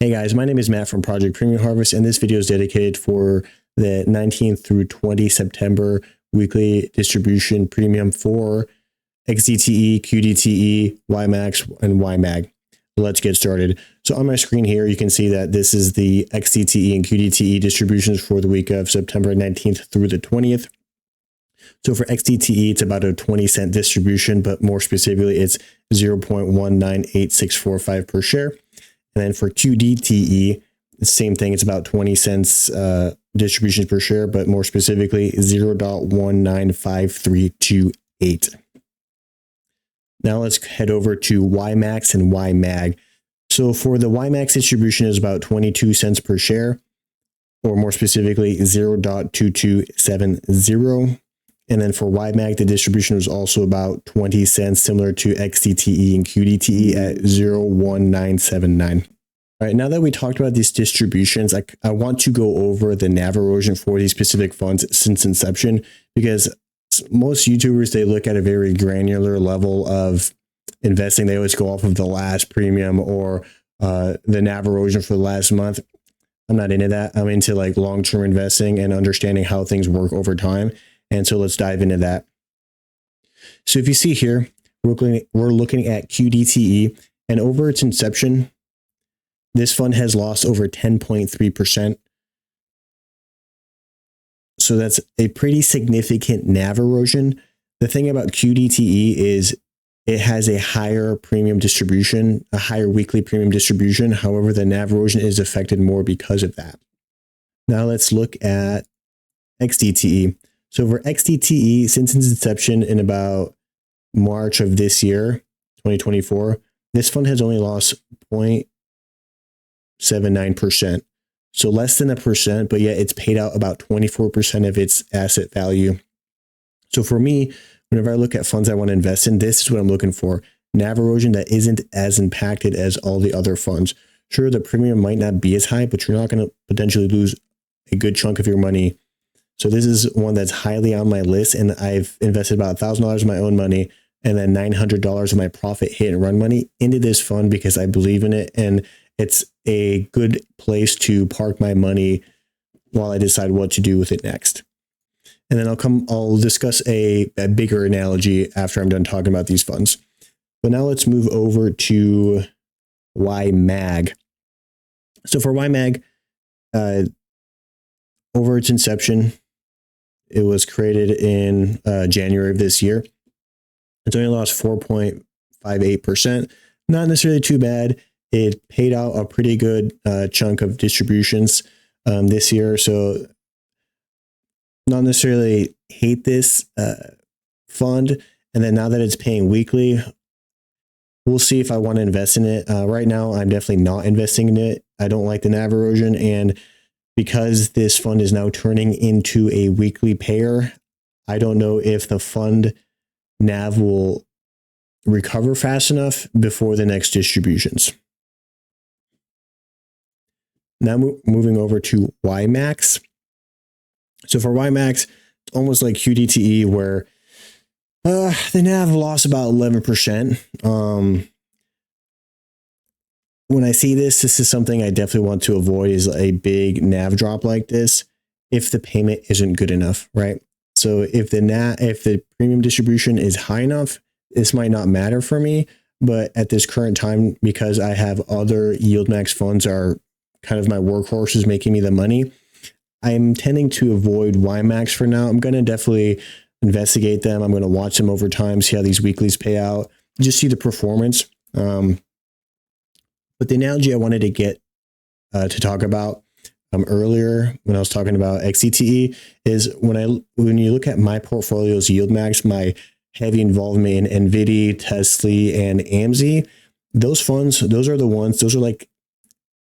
Hey guys, my name is Matt from Project Premium Harvest, and this video is dedicated for the 19th through 20 September weekly distribution premium for XDTE, QDTE, YMAX, and YMAG. Let's get started. So on my screen here, you can see that this is the XDTE and QDTE distributions for the week of September 19th through the 20th. So for XDTE, it's about a 20-cent distribution, but more specifically, it's 0.198645 per share. And then for QDTE, the same thing. It's about 20 cents distributions per share, but more specifically 0.195328. Now let's head over to YMAX and YMAG. So for the YMAX distribution is about 22 cents per share, or more specifically 0.2270. And then for YMAG, the distribution was also about 20 cents, similar to XDTE and QDTE at 0.1979. All right, now that we talked about these distributions, I want to go over the NAV erosion for these specific funds since inception, because most YouTubers, they look at a very granular level of investing. They always go off of the last premium or the NAV erosion for the last month. I'm not into that. I'm into like long-term investing and understanding how things work over time. And so let's dive into that. So if you see here, we're looking at QDTE, and over its inception, this fund has lost over 10.3%. So that's a pretty significant NAV erosion. The thing about QDTE is it has a higher premium distribution, a higher weekly premium distribution. However, the NAV erosion is affected more because of that. Now let's look at XDTE. So for XDTE, since its inception in about March of this year, 2024, this fund has only lost 0.79%. So less than 1%, but yet it's paid out about 24% of its asset value. So for me, whenever I look at funds I want to invest in, this is what I'm looking for. NAV erosion that isn't as impacted as all the other funds. Sure, the premium might not be as high, but you're not going to potentially lose a good chunk of your money. So this is one that's highly on my list, and I've invested about $1,000 of my own money and then $900 of my profit hit and run money into this fund because I believe in it, and it's a good place to park my money while I decide what to do with it next. And then I'll discuss a bigger analogy after I'm done talking about these funds. But now let's move over to YMAG. So for YMAG, over its inception, it was created in January of this year. It's only lost 4.58%. Not necessarily too bad. It paid out a pretty good chunk of distributions this year. So not necessarily hate this fund. And then now that it's paying weekly, we'll see if I want to invest in it. Right now, I'm definitely not investing in it. I don't like the NAV erosion. And because this fund is now turning into a weekly payer, I don't know if the fund NAV will recover fast enough before the next distributions. Now moving over to YMAX. So for YMAX, it's almost like QDTE where the NAV lost about 11%. When I see this is something I definitely want to avoid, is a big NAV drop like this if the payment isn't good enough, right? So if the premium distribution is high enough, this might not matter for me, but at this current time, because I have other YieldMax funds are kind of my workhorses making me the money, I'm tending to avoid YMAX for now. I'm going to definitely investigate them. I'm going to watch them over time, see how these weeklies pay out, just see the performance. But the analogy I wanted to get to talk about earlier when I was talking about XDTE is when you look at my portfolio's YieldMax, my heavy involvement in nvdy, tsly, and amzy, those funds, those are like,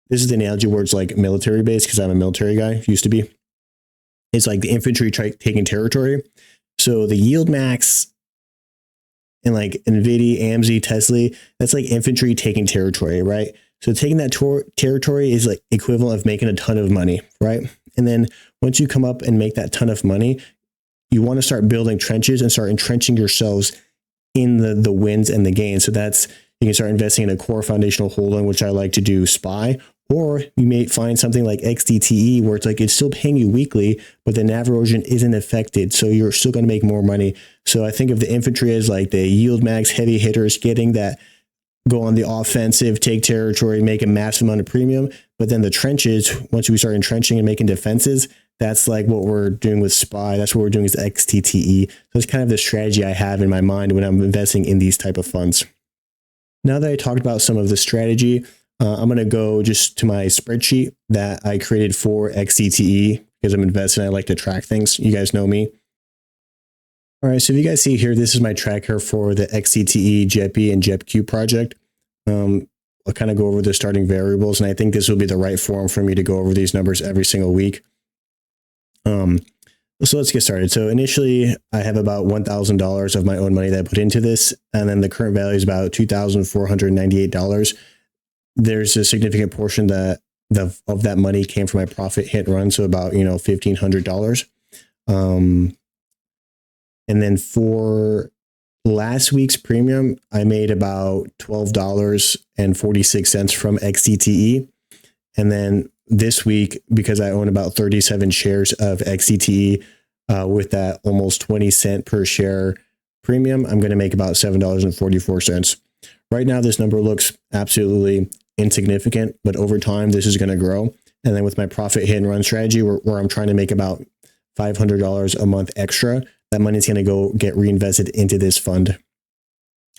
this is the analogy where it's like military base, because I'm a military guy, used to be. It's like the infantry taking territory. So the YieldMax and like nvdy, amzy, tsly, that's like infantry taking territory, right? So taking that territory is like equivalent of making a ton of money, right? And then once you come up and make that ton of money, you want to start building trenches and start entrenching yourselves in the wins and the gains. So that's, you can start investing in a core foundational holding, which I like to do SPY, Or you may find something like XDTE where it's like it's still paying you weekly, but the NAV erosion isn't affected. So you're still going to make more money. So I think of the infantry as like the yield max heavy hitters getting that, go on the offensive, take territory, make a massive amount of premium. But then the trenches, once we start entrenching and making defenses, that's like what we're doing with SPY. That's what we're doing with XDTE. So it's kind of the strategy I have in my mind when I'm investing in these type of funds. Now that I talked about some of the strategy, I'm going to go just to my spreadsheet that I created for XDTE because I'm investing. I like to track things. You guys know me. All right, so if you guys see here, this is my tracker for the XDTE, JEPI, and JEPQ project. I'll kind of go over the starting variables, and I think this will be the right forum for me to go over these numbers every single week. So let's get started. So initially, I have about $1,000 of my own money that I put into this, and then the current value is about $2,498. There's a significant portion that of that money came from my profit hit and run, so about $1,500. And then for last week's premium, I made about $12.46 from XDTE. And then this week, because I own about 37 shares of XDTE with that almost 20 cent per share premium, I'm going to make about $7.44. Right now, this number looks absolutely insignificant, but over time, this is going to grow. And then with my profit hit and run strategy, where I'm trying to make about $500 a month extra, that money is going to go get reinvested into this fund.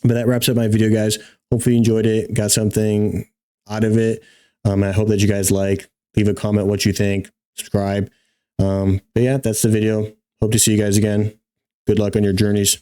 But that wraps up my video, guys. Hopefully you enjoyed it, got something out of it. I hope that you guys leave a comment what you think, subscribe. But yeah, that's the video. Hope to see you guys again. Good luck on your journeys.